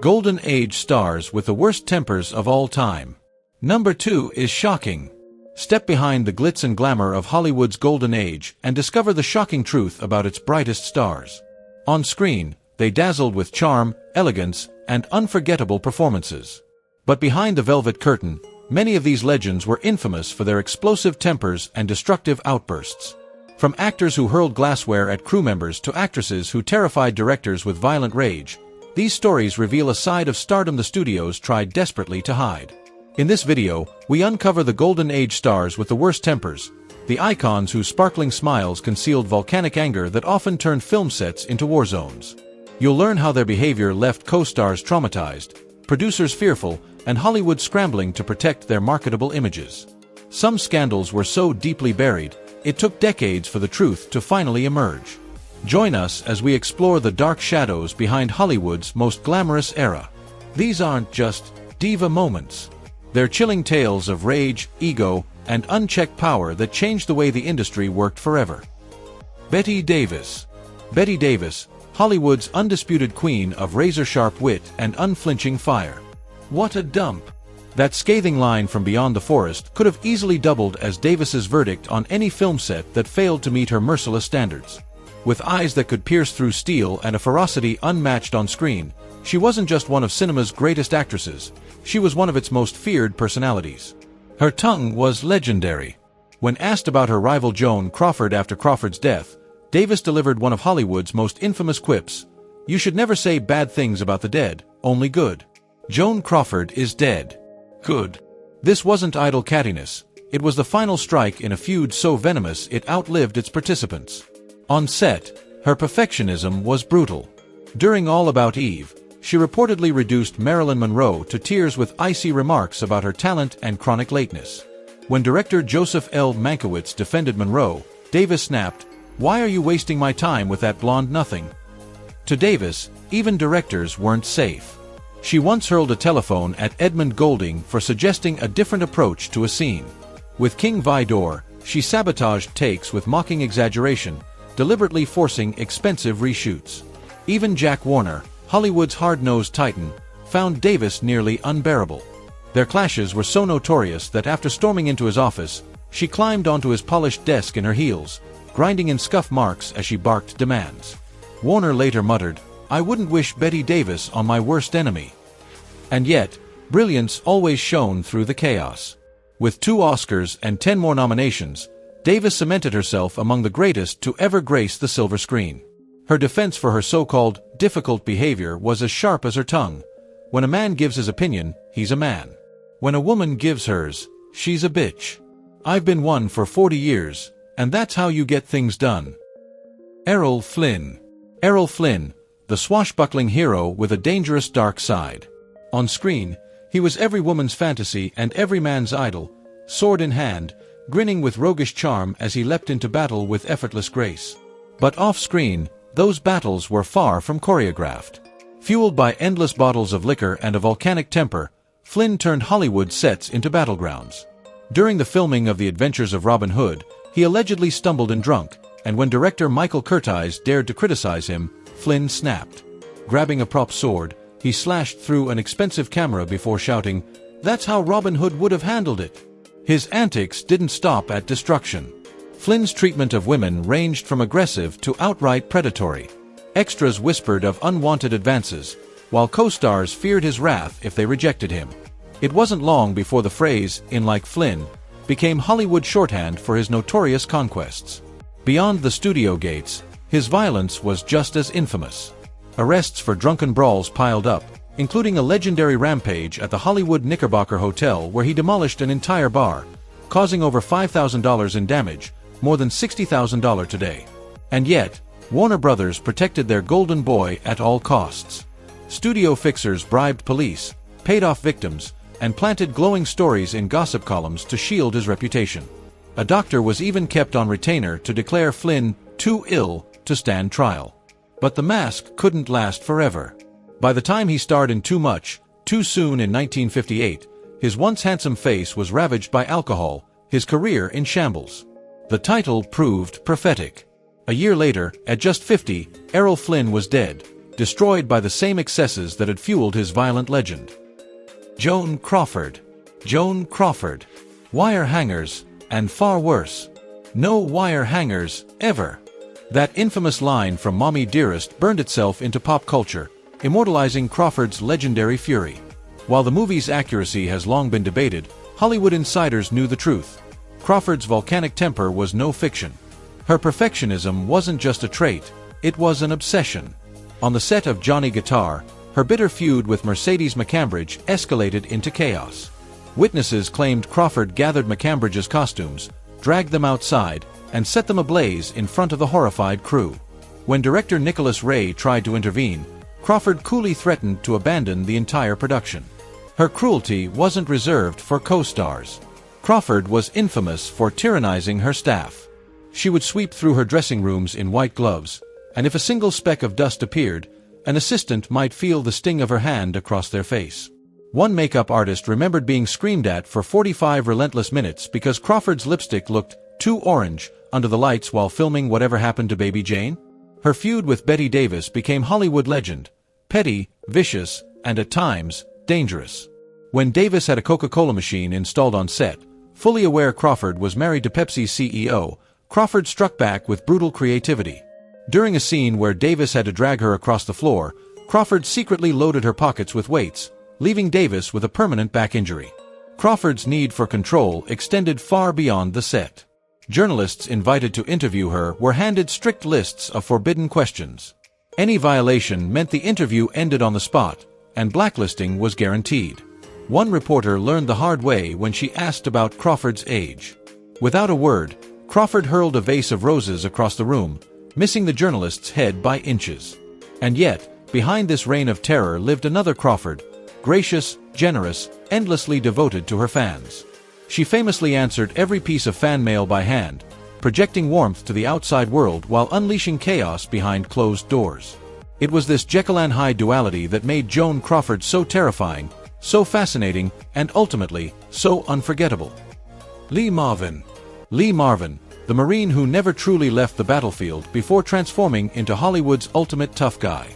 Golden Age stars with the worst tempers of all time. Number 2 is shocking. Step behind the glitz and glamour of Hollywood's golden age and discover the shocking truth about its brightest stars. On screen, they dazzled with charm, elegance, and unforgettable performances. But behind the velvet curtain, many of these legends were infamous for their explosive tempers and destructive outbursts. From actors who hurled glassware at crew members to actresses who terrified directors with violent rage, these stories reveal a side of stardom the studios tried desperately to hide. In this video, we uncover the Golden Age stars with the worst tempers, the icons whose sparkling smiles concealed volcanic anger that often turned film sets into war zones. You'll learn how their behavior left co-stars traumatized, producers fearful, and Hollywood scrambling to protect their marketable images. Some scandals were so deeply buried, it took decades for the truth to finally emerge. Join us as we explore the dark shadows behind Hollywood's most glamorous era. These aren't just diva moments. They're chilling tales of rage, ego, and unchecked power that changed the way the industry worked forever. Bette Davis. Bette Davis, Hollywood's undisputed queen of razor-sharp wit and unflinching fire. What a dump! That scathing line from Beyond the Forest could have easily doubled as Davis's verdict on any film set that failed to meet her merciless standards. With eyes that could pierce through steel and a ferocity unmatched on screen, she wasn't just one of cinema's greatest actresses, she was one of its most feared personalities. Her tongue was legendary. When asked about her rival Joan Crawford after Crawford's death, Davis delivered one of Hollywood's most infamous quips: "You should never say bad things about the dead, only good. Joan Crawford is dead. Good." This wasn't idle cattiness, it was the final strike in a feud so venomous it outlived its participants. On set, her perfectionism was brutal. During All About Eve, she reportedly reduced Marilyn Monroe to tears with icy remarks about her talent and chronic lateness. When director Joseph L. Mankiewicz defended Monroe, Davis snapped, "Why are you wasting my time with that blonde nothing?" To Davis, even directors weren't safe. She once hurled a telephone at Edmund Goulding for suggesting a different approach to a scene. With King Vidor, she sabotaged takes with mocking exaggeration, deliberately forcing expensive reshoots. Even Jack Warner, Hollywood's hard-nosed titan, found Davis nearly unbearable. Their clashes were so notorious that after storming into his office, she climbed onto his polished desk in her heels, grinding in scuff marks as she barked demands. Warner later muttered, "I wouldn't wish Bette Davis on my worst enemy." And yet, brilliance always shone through the chaos. With 2 Oscars and 10 more nominations, Davis cemented herself among the greatest to ever grace the silver screen. Her defense for her so-called difficult behavior was as sharp as her tongue. When a man gives his opinion, he's a man. When a woman gives hers, she's a bitch. I've been one for 40 years, and that's how you get things done. Errol Flynn. Errol Flynn, the swashbuckling hero with a dangerous dark side. On screen, he was every woman's fantasy and every man's idol, sword in hand, grinning with roguish charm as he leapt into battle with effortless grace. But off-screen, those battles were far from choreographed. Fueled by endless bottles of liquor and a volcanic temper, Flynn turned Hollywood sets into battlegrounds. During the filming of The Adventures of Robin Hood, he allegedly stumbled and drunk, and when director Michael Curtiz dared to criticize him, Flynn snapped. Grabbing a prop sword, he slashed through an expensive camera before shouting, "That's how Robin Hood would have handled it." His antics didn't stop at destruction. Flynn's treatment of women ranged from aggressive to outright predatory. Extras whispered of unwanted advances, while co-stars feared his wrath if they rejected him. It wasn't long before the phrase, "in like Flynn," became Hollywood shorthand for his notorious conquests. Beyond the studio gates, his violence was just as infamous. Arrests for drunken brawls piled up, including a legendary rampage at the Hollywood Knickerbocker Hotel where he demolished an entire bar, causing over $5,000 in damage, more than $60,000 today. And yet, Warner Brothers protected their golden boy at all costs. Studio fixers bribed police, paid off victims, and planted glowing stories in gossip columns to shield his reputation. A doctor was even kept on retainer to declare Flynn too ill to stand trial. But the mask couldn't last forever. By the time he starred in Too Much, Too Soon in 1958, his once handsome face was ravaged by alcohol, his career in shambles. The title proved prophetic. A year later, at just 50, Errol Flynn was dead, destroyed by the same excesses that had fueled his violent legend. Joan Crawford. Joan Crawford. Wire hangers, and far worse. No wire hangers, ever. That infamous line from Mommy Dearest burned itself into pop culture, immortalizing Crawford's legendary fury. While the movie's accuracy has long been debated, Hollywood insiders knew the truth. Crawford's volcanic temper was no fiction. Her perfectionism wasn't just a trait, it was an obsession. On the set of Johnny Guitar, her bitter feud with Mercedes McCambridge escalated into chaos. Witnesses claimed Crawford gathered McCambridge's costumes, dragged them outside, and set them ablaze in front of the horrified crew. When director Nicholas Ray tried to intervene, Crawford coolly threatened to abandon the entire production. Her cruelty wasn't reserved for co-stars. Crawford was infamous for tyrannizing her staff. She would sweep through her dressing rooms in white gloves, and if a single speck of dust appeared, an assistant might feel the sting of her hand across their face. One makeup artist remembered being screamed at for 45 relentless minutes because Crawford's lipstick looked too orange under the lights while filming Whatever Happened to Baby Jane. Her feud with Bette Davis became Hollywood legend, petty, vicious, and at times, dangerous. When Davis had a Coca-Cola machine installed on set, fully aware Crawford was married to Pepsi's CEO, Crawford struck back with brutal creativity. During a scene where Davis had to drag her across the floor, Crawford secretly loaded her pockets with weights, leaving Davis with a permanent back injury. Crawford's need for control extended far beyond the set. Journalists invited to interview her were handed strict lists of forbidden questions. Any violation meant the interview ended on the spot, and blacklisting was guaranteed. One reporter learned the hard way when she asked about Crawford's age. Without a word, Crawford hurled a vase of roses across the room, missing the journalist's head by inches. And yet, behind this reign of terror lived another Crawford, gracious, generous, endlessly devoted to her fans. She famously answered every piece of fan mail by hand, projecting warmth to the outside world while unleashing chaos behind closed doors. It was this Jekyll and Hyde duality that made Joan Crawford so terrifying, so fascinating, and ultimately, so unforgettable. Lee Marvin. Lee Marvin, the Marine who never truly left the battlefield before transforming into Hollywood's ultimate tough guy.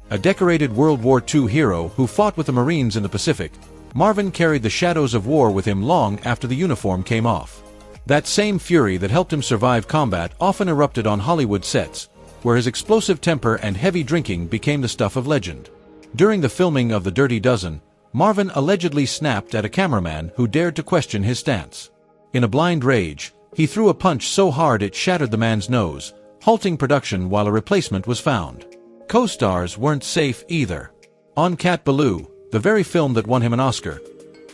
A decorated World War II hero who fought with the Marines in the Pacific, Marvin carried the shadows of war with him long after the uniform came off. That same fury that helped him survive combat often erupted on Hollywood sets, where his explosive temper and heavy drinking became the stuff of legend. During the filming of The Dirty Dozen, Marvin allegedly snapped at a cameraman who dared to question his stance. In a blind rage, he threw a punch so hard it shattered the man's nose, halting production while a replacement was found. Co-stars weren't safe either. On Cat Ballou, the very film that won him an Oscar,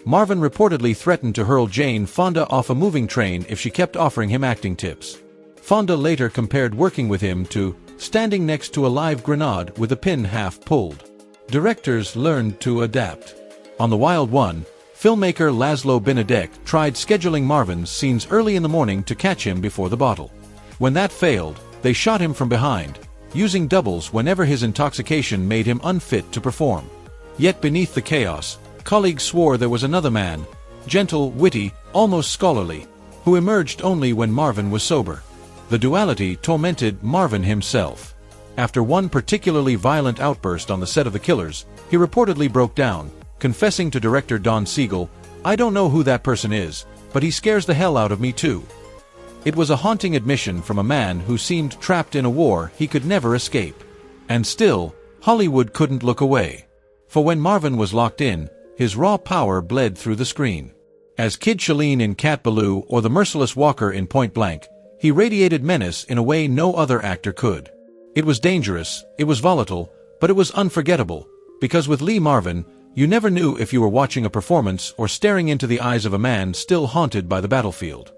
Marvin reportedly threatened to hurl Jane Fonda off a moving train if she kept offering him acting tips. Fonda later compared working with him to standing next to a live grenade with a pin half pulled. Directors learned to adapt. On The Wild One, filmmaker Laszlo Benedek tried scheduling Marvin's scenes early in the morning to catch him before the bottle. When that failed, they shot him from behind, using doubles whenever his intoxication made him unfit to perform. Yet beneath the chaos, colleagues swore there was another man, gentle, witty, almost scholarly, who emerged only when Marvin was sober. The duality tormented Marvin himself. After one particularly violent outburst on the set of The Killers, he reportedly broke down, confessing to director Don Siegel, "I don't know who that person is, but he scares the hell out of me too." It was a haunting admission from a man who seemed trapped in a war he could never escape. And still, Hollywood couldn't look away. For when Marvin was locked in, his raw power bled through the screen. As Kid Shalene in Cat Ballou or the merciless Walker in Point Blank, he radiated menace in a way no other actor could. It was dangerous, it was volatile, but it was unforgettable, because with Lee Marvin, you never knew if you were watching a performance or staring into the eyes of a man still haunted by the battlefield.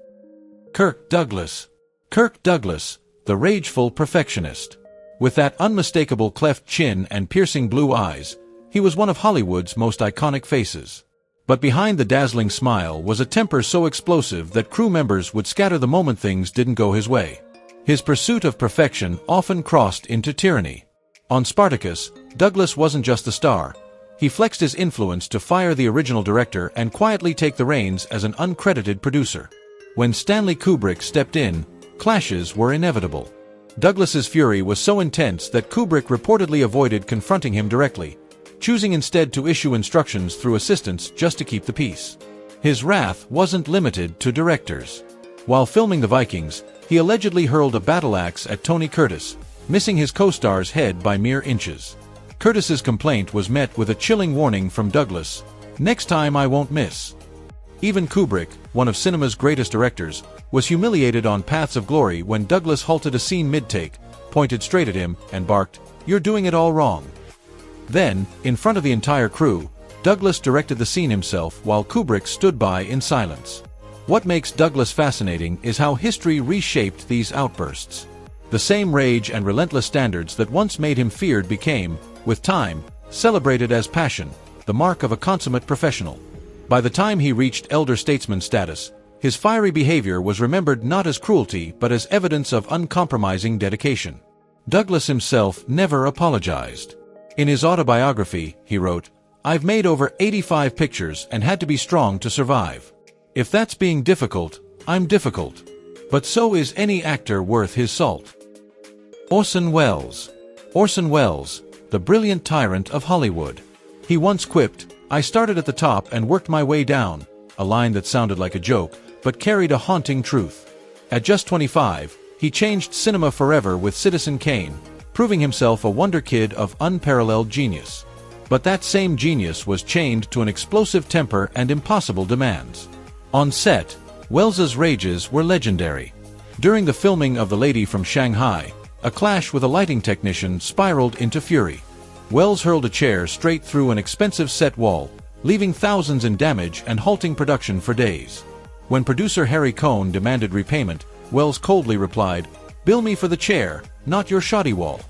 Kirk Douglas. Kirk Douglas, the rageful perfectionist. With that unmistakable cleft chin and piercing blue eyes, he was one of Hollywood's most iconic faces. But behind the dazzling smile was a temper so explosive that crew members would scatter the moment things didn't go his way. His pursuit of perfection often crossed into tyranny. On Spartacus, Douglas wasn't just the star. He flexed his influence to fire the original director and quietly take the reins as an uncredited producer. When Stanley Kubrick stepped in, clashes were inevitable. Douglas's fury was so intense that Kubrick reportedly avoided confronting him directly, choosing instead to issue instructions through assistants just to keep the peace. His wrath wasn't limited to directors. While filming The Vikings, he allegedly hurled a battle axe at Tony Curtis, missing his co-star's head by mere inches. Curtis's complaint was met with a chilling warning from Douglas: "Next time I won't miss." Even Kubrick, one of cinema's greatest directors, was humiliated on Paths of Glory when Douglas halted a scene mid-take, pointed straight at him, and barked, "You're doing it all wrong." Then, in front of the entire crew, Douglas directed the scene himself while Kubrick stood by in silence. What makes Douglas fascinating is how history reshaped these outbursts. The same rage and relentless standards that once made him feared became, with time, celebrated as passion, the mark of a consummate professional. By the time he reached elder statesman status, his fiery behavior was remembered not as cruelty but as evidence of uncompromising dedication. Douglas himself never apologized. In his autobiography, he wrote, "I've made over 85 pictures and had to be strong to survive. If that's being difficult, I'm difficult. But so is any actor worth his salt." Orson Welles. Orson Welles, the brilliant tyrant of Hollywood. He once quipped, "I started at the top and worked my way down," a line that sounded like a joke, but carried a haunting truth. At just 25, he changed cinema forever with Citizen Kane, proving himself a wonder kid of unparalleled genius. But that same genius was chained to an explosive temper and impossible demands. On set, Welles's rages were legendary. During the filming of The Lady from Shanghai, a clash with a lighting technician spiraled into fury. Welles hurled a chair straight through an expensive set wall, leaving thousands in damage and halting production for days. When producer Harry Cohn demanded repayment, Welles coldly replied, "Bill me for the chair, not your shoddy wall."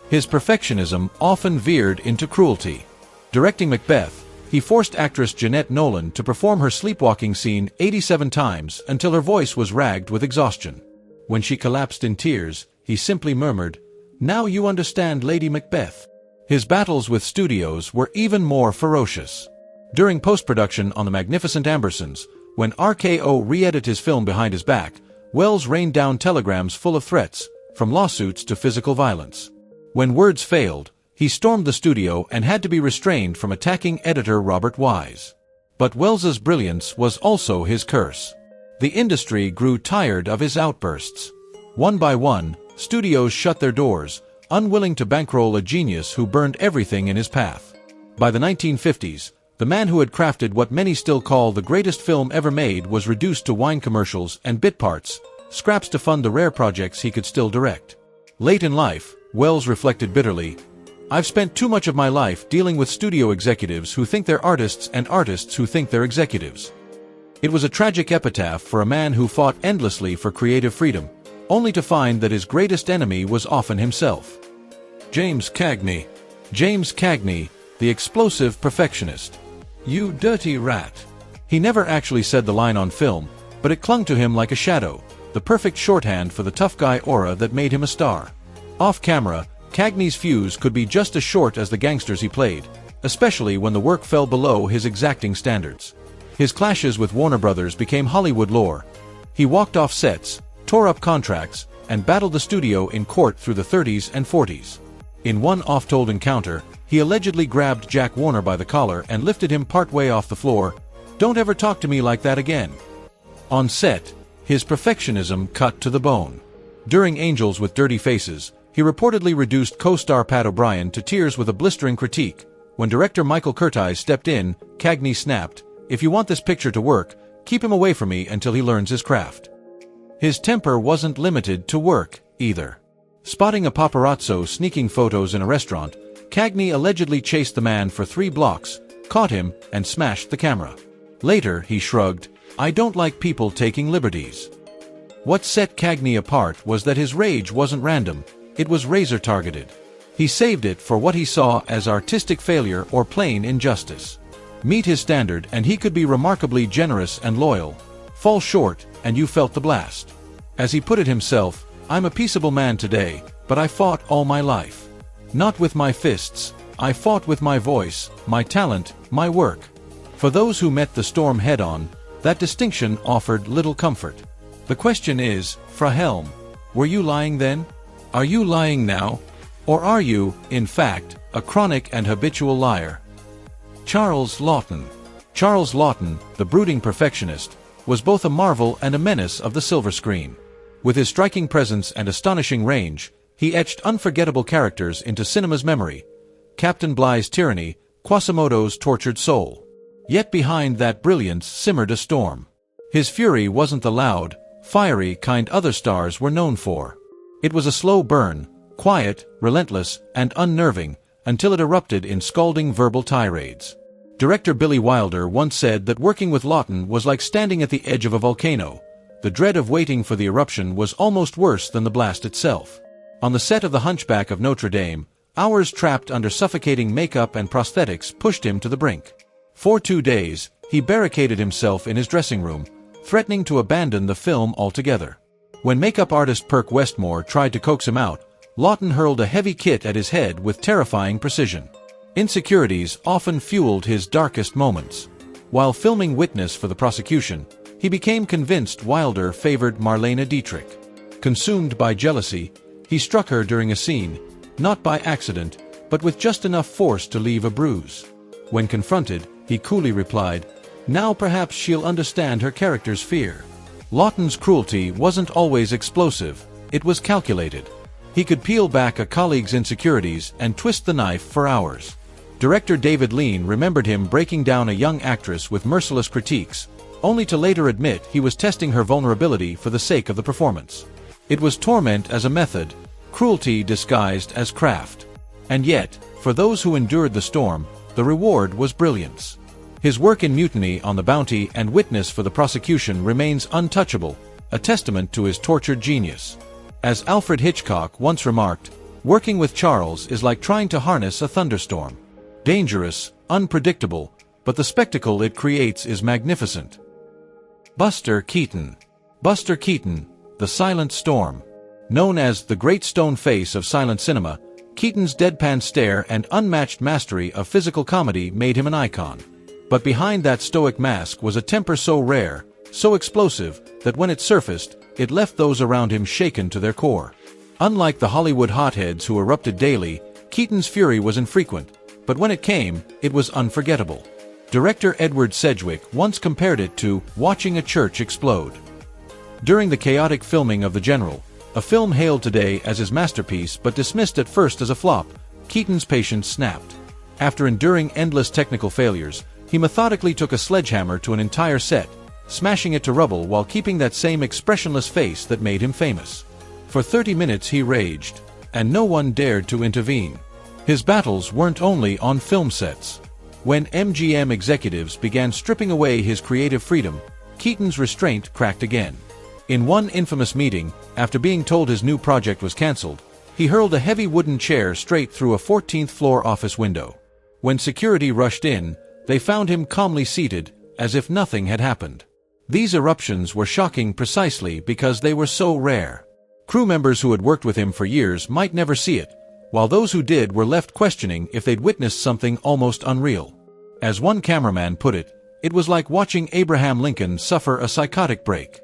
His perfectionism often veered into cruelty. Directing Macbeth, he forced actress Jeanette Nolan to perform her sleepwalking scene 87 times until her voice was ragged with exhaustion. When she collapsed in tears, he simply murmured, "Now you understand, Lady Macbeth." His battles with studios were even more ferocious. During post-production on The Magnificent Ambersons, when RKO re-edited his film behind his back, Welles rained down telegrams full of threats, from lawsuits to physical violence. When words failed, he stormed the studio and had to be restrained from attacking editor Robert Wise. But Welles's brilliance was also his curse. The industry grew tired of his outbursts. One by one, studios shut their doors, unwilling to bankroll a genius who burned everything in his path. By the 1950s, the man who had crafted what many still call the greatest film ever made was reduced to wine commercials and bit parts, scraps to fund the rare projects he could still direct. Late in life, Welles reflected bitterly, "I've spent too much of my life dealing with studio executives who think they're artists and artists who think they're executives." It was a tragic epitaph for a man who fought endlessly for creative freedom, only to find that his greatest enemy was often himself. James Cagney. James Cagney, the explosive perfectionist. "You dirty rat." He never actually said the line on film, but it clung to him like a shadow, the perfect shorthand for the tough guy aura that made him a star. Off camera, Cagney's fuse could be just as short as the gangsters he played, especially when the work fell below his exacting standards. His clashes with Warner Brothers became Hollywood lore. He walked off sets, tore up contracts, and battled the studio in court through the 30s and 40s. In one oft-told encounter, he allegedly grabbed Jack Warner by the collar and lifted him partway off the floor. "Don't ever talk to me like that again." On set, his perfectionism cut to the bone. During Angels with Dirty Faces, he reportedly reduced co-star Pat O'Brien to tears with a blistering critique. When director Michael Curtiz stepped in, Cagney snapped, "If you want this picture to work, keep him away from me until he learns his craft." His temper wasn't limited to work, either. Spotting a paparazzo sneaking photos in a restaurant, Cagney allegedly chased the man for 3 blocks, caught him, and smashed the camera. Later, he shrugged, "I don't like people taking liberties." What set Cagney apart was that his rage wasn't random, it was razor-targeted. He saved it for what he saw as artistic failure or plain injustice. Meet his standard and he could be remarkably generous and loyal. Fall short, and you felt the blast. As he put it himself, "I'm a peaceable man today, but I fought all my life. Not with my fists, I fought with my voice, my talent, my work." For those who met the storm head-on, that distinction offered little comfort. The question is, Fra Helm, were you lying then? Are you lying now? Or are you, in fact, a chronic and habitual liar? Charles Laughton. Charles Laughton, the brooding perfectionist, was both a marvel and a menace of the silver screen. With his striking presence and astonishing range, he etched unforgettable characters into cinema's memory. Captain Bligh's tyranny, Quasimodo's tortured soul. Yet behind that brilliance simmered a storm. His fury wasn't the loud, fiery kind other stars were known for. It was a slow burn, quiet, relentless, and unnerving, until it erupted in scalding verbal tirades. Director Billy Wilder once said that working with Laughton was like standing at the edge of a volcano. The dread of waiting for the eruption was almost worse than the blast itself. On the set of The Hunchback of Notre Dame, hours trapped under suffocating makeup and prosthetics pushed him to the brink. For 2 days, he barricaded himself in his dressing room, threatening to abandon the film altogether. When makeup artist Perk Westmore tried to coax him out, Laughton hurled a heavy kit at his head with terrifying precision. Insecurities often fueled his darkest moments. While filming Witness for the prosecution, he became convinced Wilder favored Marlene Dietrich. Consumed by jealousy, he struck her during a scene, not by accident, but with just enough force to leave a bruise. When confronted, he coolly replied, "Now perhaps she'll understand her character's fear." Laughton's cruelty wasn't always explosive, it was calculated. He could peel back a colleague's insecurities and twist the knife for hours. Director David Lean remembered him breaking down a young actress with merciless critiques, only to later admit he was testing her vulnerability for the sake of the performance. It was torment as a method, cruelty disguised as craft. And yet, for those who endured the storm, the reward was brilliance. His work in Mutiny on the Bounty and Witness for the prosecution remains untouchable, a testament to his tortured genius. As Alfred Hitchcock once remarked, working with Charles is like trying to harness a thunderstorm. Dangerous, unpredictable, but the spectacle it creates is magnificent. Buster Keaton. Buster Keaton, the Silent Storm. Known as the Great Stone Face of silent cinema, Keaton's deadpan stare and unmatched mastery of physical comedy made him an icon. But behind that stoic mask was a temper so rare, so explosive, that when it surfaced, it left those around him shaken to their core. Unlike the Hollywood hotheads who erupted daily, Keaton's fury was infrequent, but when it came, it was unforgettable. Director Edward Sedgwick once compared it to watching a church explode. During the chaotic filming of The General, a film hailed today as his masterpiece but dismissed at first as a flop, Keaton's patience snapped. After enduring endless technical failures, he methodically took a sledgehammer to an entire set, smashing it to rubble while keeping that same expressionless face that made him famous. For 30 minutes he raged, and no one dared to intervene. His battles weren't only on film sets. When MGM executives began stripping away his creative freedom, Keaton's restraint cracked again. In one infamous meeting, after being told his new project was cancelled, he hurled a heavy wooden chair straight through a 14th-floor office window. When security rushed in, they found him calmly seated, as if nothing had happened. These eruptions were shocking precisely because they were so rare. Crew members who had worked with him for years might never see it, while those who did were left questioning if they'd witnessed something almost unreal. As one cameraman put it, it was like watching Abraham Lincoln suffer a psychotic break.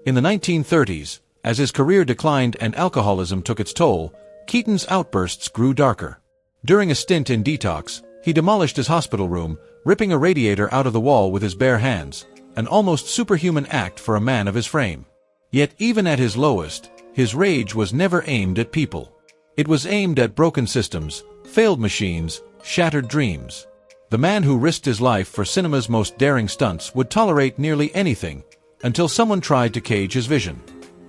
In the 1930s, as his career declined and alcoholism took its toll, Keaton's outbursts grew darker. During a stint in detox, he demolished his hospital room, ripping a radiator out of the wall with his bare hands, an almost superhuman act for a man of his frame. Yet even at his lowest, his rage was never aimed at people. It was aimed at broken systems, failed machines, shattered dreams. The man who risked his life for cinema's most daring stunts would tolerate nearly anything, until someone tried to cage his vision.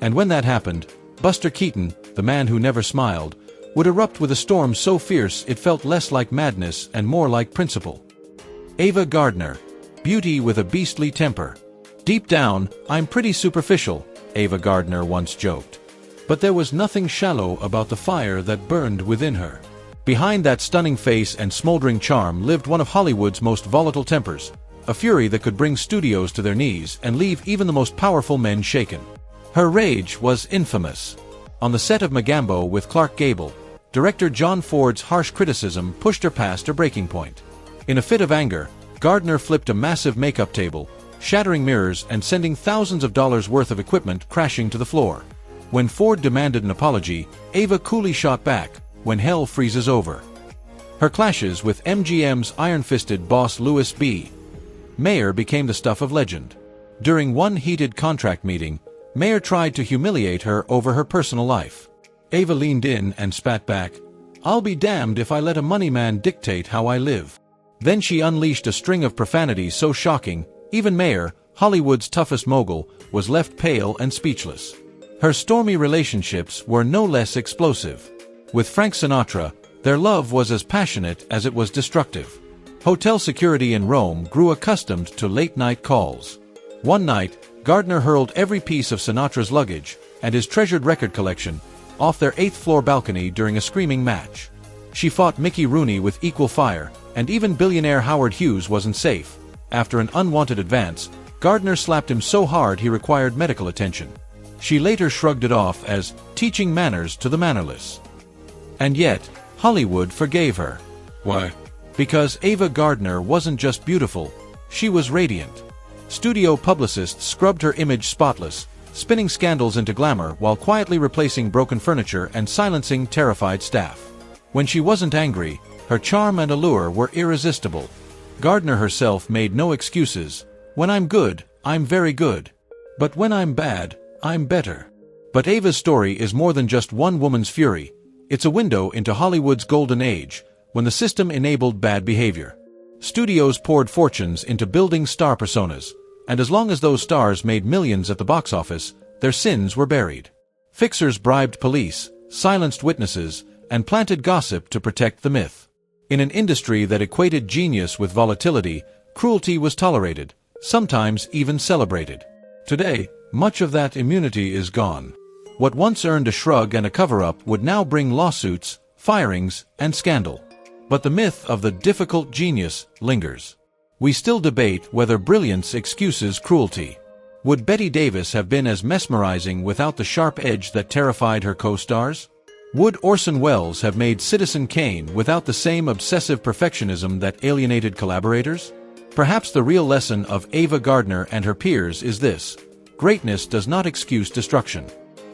And when that happened, Buster Keaton, the man who never smiled, would erupt with a storm so fierce it felt less like madness and more like principle. Ava Gardner. Beauty with a beastly temper. Deep down, I'm pretty superficial, Ava Gardner once joked. But there was nothing shallow about the fire that burned within her. Behind that stunning face and smoldering charm lived one of Hollywood's most volatile tempers, a fury that could bring studios to their knees and leave even the most powerful men shaken. Her rage was infamous. On the set of Magambo with Clark Gable, director John Ford's harsh criticism pushed her past her breaking point. In a fit of anger, Gardner flipped a massive makeup table, shattering mirrors and sending thousands of dollars worth of equipment crashing to the floor. When Ford demanded an apology, Ava coolly shot back, "When hell freezes over." Her clashes with MGM's iron-fisted boss Louis B. Mayer became the stuff of legend. During one heated contract meeting, Mayer tried to humiliate her over her personal life. Ava leaned in and spat back, "I'll be damned if I let a money man dictate how I live." Then she unleashed a string of profanities so shocking, even Mayer, Hollywood's toughest mogul, was left pale and speechless. Her stormy relationships were no less explosive. With Frank Sinatra, their love was as passionate as it was destructive. Hotel security in Rome grew accustomed to late-night calls. One night, Gardner hurled every piece of Sinatra's luggage and his treasured record collection off their 8th-floor balcony during a screaming match. She fought Mickey Rooney with equal fire, and even billionaire Howard Hughes wasn't safe. After an unwanted advance, Gardner slapped him so hard he required medical attention. She later shrugged it off as teaching manners to the mannerless. And yet, Hollywood forgave her. Why? Because Ava Gardner wasn't just beautiful, she was radiant. Studio publicists scrubbed her image spotless, spinning scandals into glamour while quietly replacing broken furniture and silencing terrified staff. When she wasn't angry, her charm and allure were irresistible. Gardner herself made no excuses. "When I'm good, I'm very good. But when I'm bad, I'm better." But Ava's story is more than just one woman's fury. It's a window into Hollywood's golden age, when the system enabled bad behavior. Studios poured fortunes into building star personas, and as long as those stars made millions at the box office, their sins were buried. Fixers bribed police, silenced witnesses, and planted gossip to protect the myth. In an industry that equated genius with volatility, cruelty was tolerated, sometimes even celebrated. Today, much of that immunity is gone. What once earned a shrug and a cover-up would now bring lawsuits, firings, and scandal. But the myth of the difficult genius lingers. We still debate whether brilliance excuses cruelty. Would Bette Davis have been as mesmerizing without the sharp edge that terrified her co-stars? Would Orson Welles have made Citizen Kane without the same obsessive perfectionism that alienated collaborators? Perhaps the real lesson of Ava Gardner and her peers is this: greatness does not excuse destruction.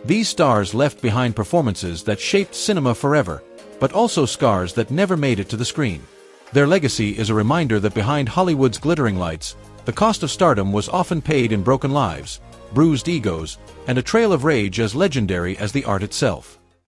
These stars left behind performances that shaped cinema forever, but also scars that never made it to the screen. Their legacy is a reminder that behind Hollywood's glittering lights, the cost of stardom was often paid in broken lives, bruised egos, and a trail of rage as legendary as the art itself.